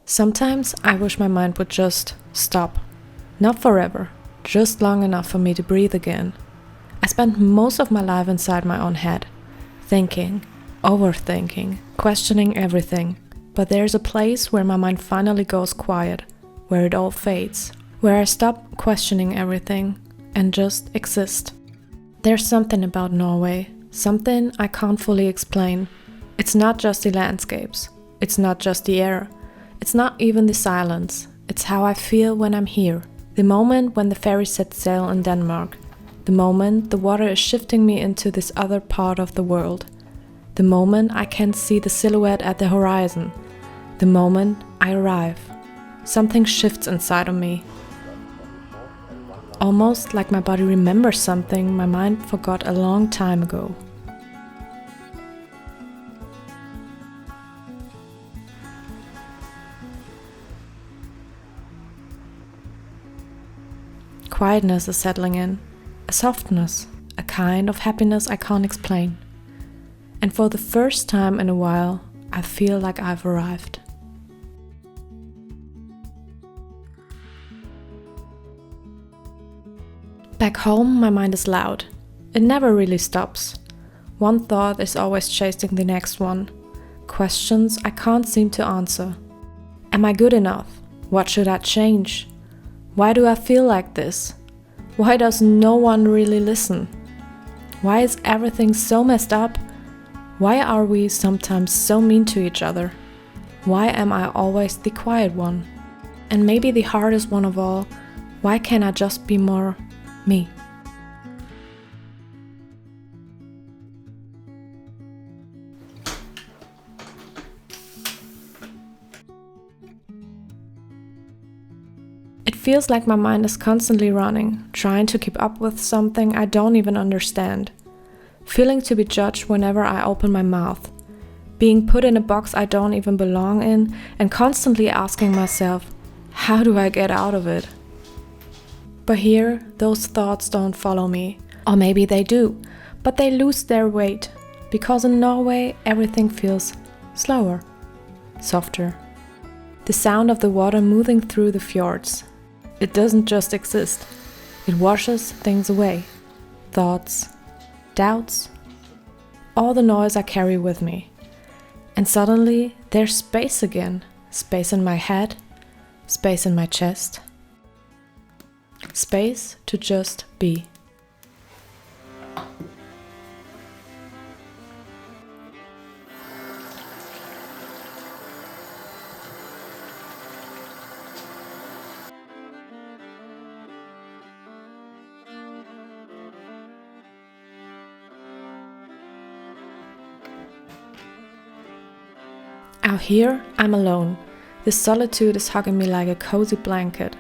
Sometimes I wish my mind would just stop. Not forever, just long enough for me to breathe again. I spent most of my life inside my own head, thinking, overthinking, questioning everything. But there's a place where my mind finally goes quiet, where it all fades, where I stop questioning everything and just exist. There's something about Norway, something I can't fully explain. It's not just the landscapes, it's not just the air, it's not even the silence. It's how I feel when I'm here. The moment when the ferry sets sail in Denmark. The moment the water is shifting me into this other part of the world. The moment I can see the silhouette at the horizon. The moment I arrive. Something shifts inside of me. Almost like my body remembers something my mind forgot a long time ago. Quietness is settling in, a softness, a kind of happiness I can't explain. And for the first time in a while, I feel like I've arrived. Back home, my mind is loud. It never really stops. One thought is always chasing the next one. Questions I can't seem to answer. Am I good enough? What should I change? Why do I feel like this? Why does no one really listen? Why is everything so messed up? Why are we sometimes so mean to each other? Why am I always the quiet one? And maybe the hardest one of all, why can't I just be more me? It feels like my mind is constantly running, trying to keep up with something I don't even understand. Feeling to be judged whenever I open my mouth. Being put in a box I don't even belong in, and constantly asking myself, how do I get out of it? But here, those thoughts don't follow me. Or maybe they do, but they lose their weight. Because in Norway, everything feels slower, softer. The sound of the water moving through the fjords. It doesn't just exist. It washes things away. Thoughts, doubts, all the noise I carry with me. And suddenly there's space again. Space in my head, space in my chest. Space to just be. Out here, I'm alone. This solitude is hugging me like a cozy blanket.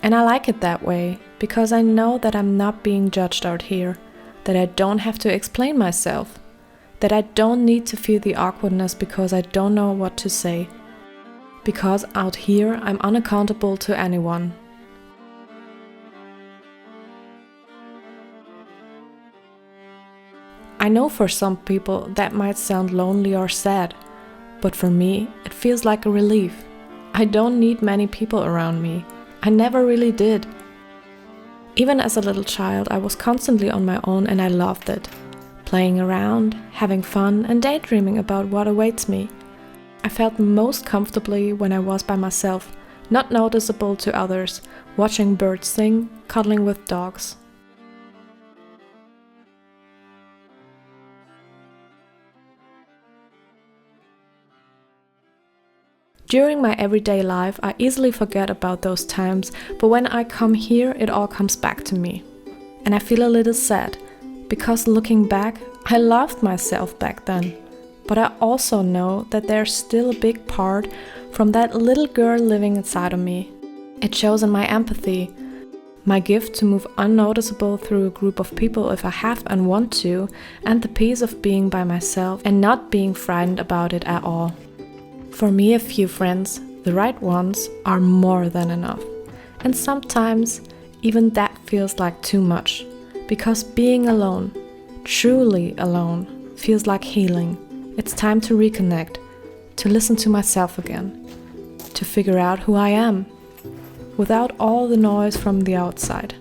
And I like it that way, because I know that I'm not being judged out here, that I don't have to explain myself, that I don't need to feel the awkwardness because I don't know what to say. Because out here, I'm unaccountable to anyone. I know for some people that might sound lonely or sad. But for me, it feels like a relief. I don't need many people around me. I never really did. Even as a little child, I was constantly on my own and I loved it. Playing around, having fun, and daydreaming about what awaits me. I felt most comfortably when I was by myself, not noticeable to others, watching birds sing, cuddling with dogs. During my everyday life, I easily forget about those times, but when I come here, it all comes back to me. And I feel a little sad, because looking back, I loved myself back then. But I also know that there's still a big part from that little girl living inside of me. It shows in my empathy, my gift to move unnoticeable through a group of people if I have and want to, and the peace of being by myself and not being frightened about it at all. For me, a few friends, the right ones, are more than enough. And sometimes even that feels like too much, because being alone, truly alone, feels like healing. It's time to reconnect, to listen to myself again. to figure out who I am, without all the noise from the outside.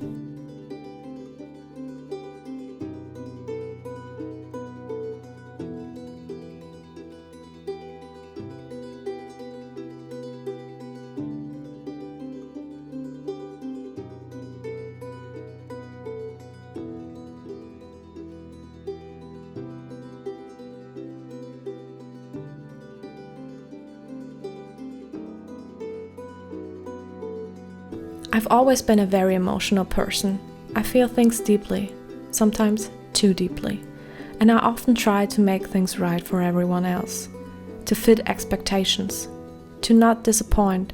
I've always been a very emotional person. I feel things deeply, sometimes too deeply, and I often try to make things right for everyone else, to fit expectations, to not disappoint,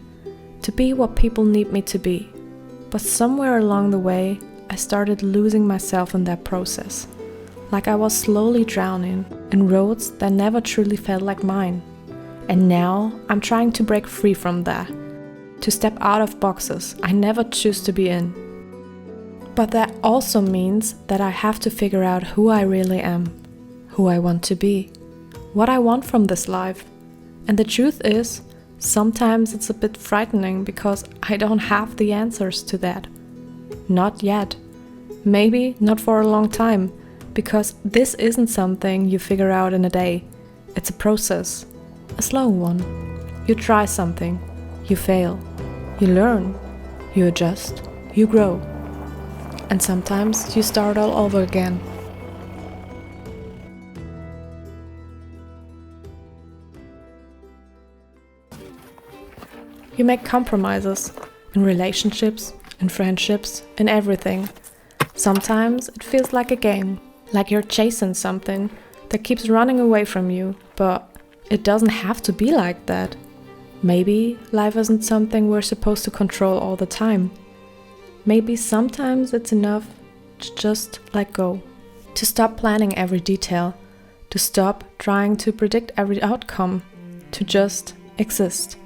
to be what people need me to be. But somewhere along the way, I started losing myself in that process, like I was slowly drowning in roads that never truly felt like mine. And now I'm trying to break free from that, to step out of boxes I never choose to be in. But that also means that I have to figure out who I really am, who I want to be, what I want from this life. And the truth is, sometimes it's a bit frightening because I don't have the answers to that. Not yet. Maybe not for a long time, because this isn't something you figure out in a day. It's a process, a slow one. You try something, you fail, you learn, you adjust, you grow. And sometimes you start all over again. You make compromises in relationships, in friendships, in everything. Sometimes it feels like a game, like you're chasing something that keeps running away from you, but it doesn't have to be like that. Maybe life isn't something we're supposed to control all the time. Maybe sometimes it's enough to just let go, to stop planning every detail, to stop trying to predict every outcome, to just exist.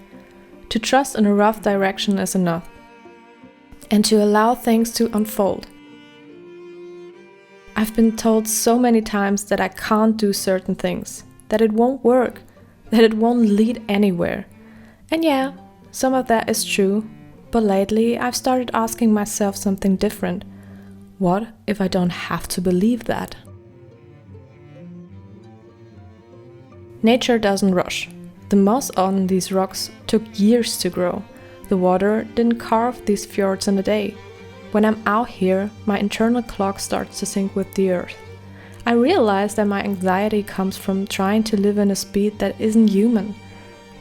To trust in a rough direction is enough, and to allow things to unfold. I've been told so many times that I can't do certain things, that it won't work, that it won't lead anywhere. And yeah, some of that is true, but lately I've started asking myself something different. What if I don't have to believe that? Nature doesn't rush. The moss on these rocks took years to grow. The water didn't carve these fjords in a day. When I'm out here, my internal clock starts to sync with the earth. I realize that my anxiety comes from trying to live in a speed that isn't human.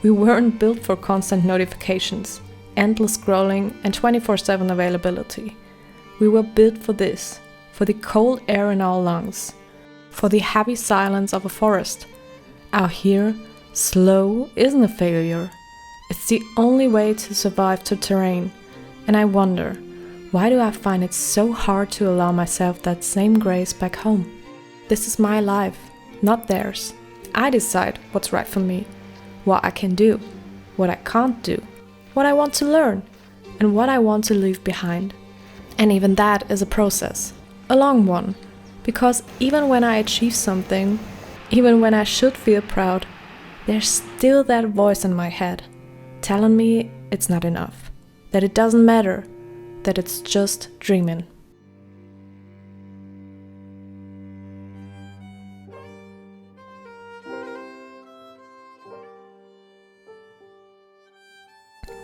We weren't built for constant notifications, endless scrolling, and 24/7 availability. We were built for this, for the cold air in our lungs, for the heavy silence of a forest. Out here, slow isn't a failure. It's the only way to survive the terrain. And I wonder, why do I find it so hard to allow myself that same grace back home? This is my life, not theirs. I decide what's right for me, what I can do, what I can't do, what I want to learn, and what I want to leave behind. And even that is a process, a long one, because even when I achieve something, even when I should feel proud, there's still that voice in my head telling me it's not enough, that it doesn't matter, that it's just dreaming.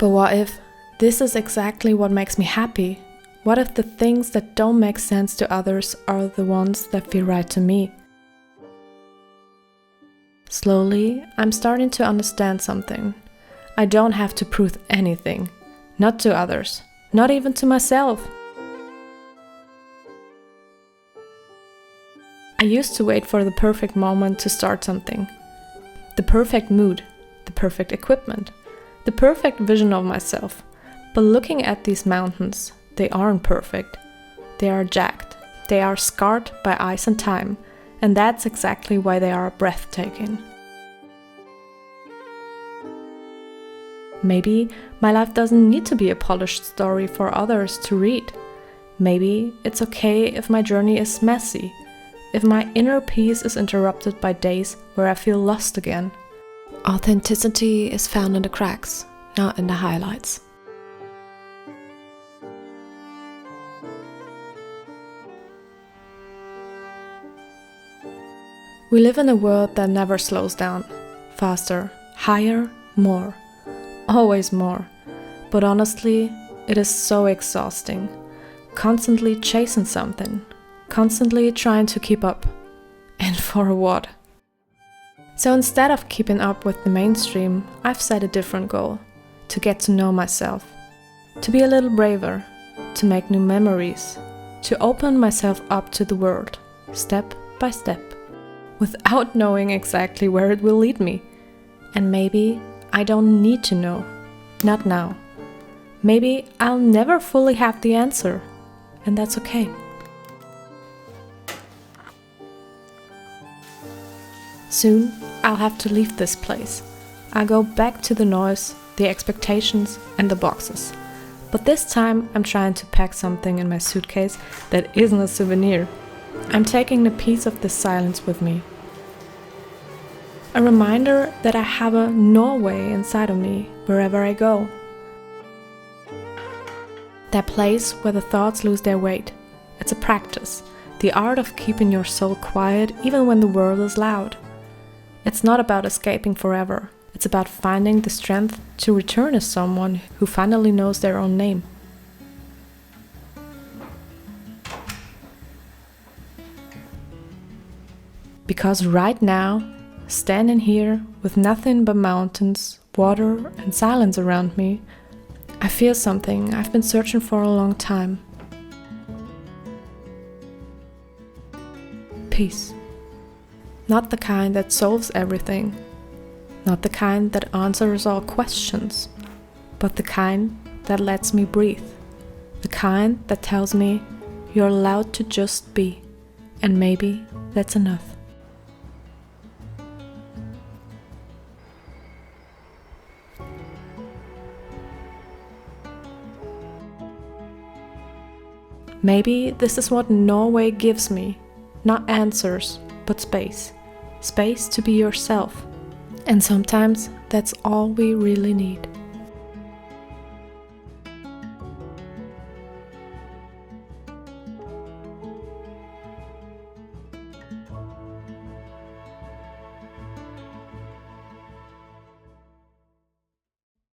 But what if this is exactly what makes me happy? What if the things that don't make sense to others are the ones that feel right to me? Slowly, I'm starting to understand something. I don't have to prove anything, not to others, not even to myself. I used to wait for the perfect moment to start something. The perfect mood, the perfect equipment, the perfect vision of myself. But looking at these mountains, they aren't perfect. They are jagged. They are scarred by ice and time, and that's exactly why they are breathtaking. Maybe my life doesn't need to be a polished story for others to read. Maybe it's okay if my journey is messy, if my inner peace is interrupted by days where I feel lost again. Authenticity is found in the cracks, not in the highlights. We live in a world that never slows down. Faster, higher, more. Always more. But honestly, it is so exhausting. Constantly chasing something. Constantly trying to keep up. And for what? So instead of keeping up with the mainstream, I've set a different goal. To get to know myself. To be a little braver. To make new memories. To open myself up to the world. Step by step. Without knowing exactly where it will lead me. And maybe I don't need to know. Not now. Maybe I'll never fully have the answer. And that's okay. Soon, I'll have to leave this place. I'll go back to the noise, the expectations, and the boxes. But this time, I'm trying to pack something in my suitcase that isn't a souvenir. I'm taking a piece of this silence with me. A reminder that I have a Norway inside of me wherever I go. That place where the thoughts lose their weight. It's a practice, the art of keeping your soul quiet even when the world is loud. It's not about escaping forever. It's about finding the strength to return as someone who finally knows their own name. Because right now, standing here with nothing but mountains, water, and silence around me, I feel something I've been searching for a long time. Peace. Not the kind that solves everything. Not the kind that answers all questions. But the kind that lets me breathe. The kind that tells me you're allowed to just be. And maybe that's enough. Maybe this is what Norway gives me. Not answers, but space. Space to be yourself. And sometimes that's all we really need.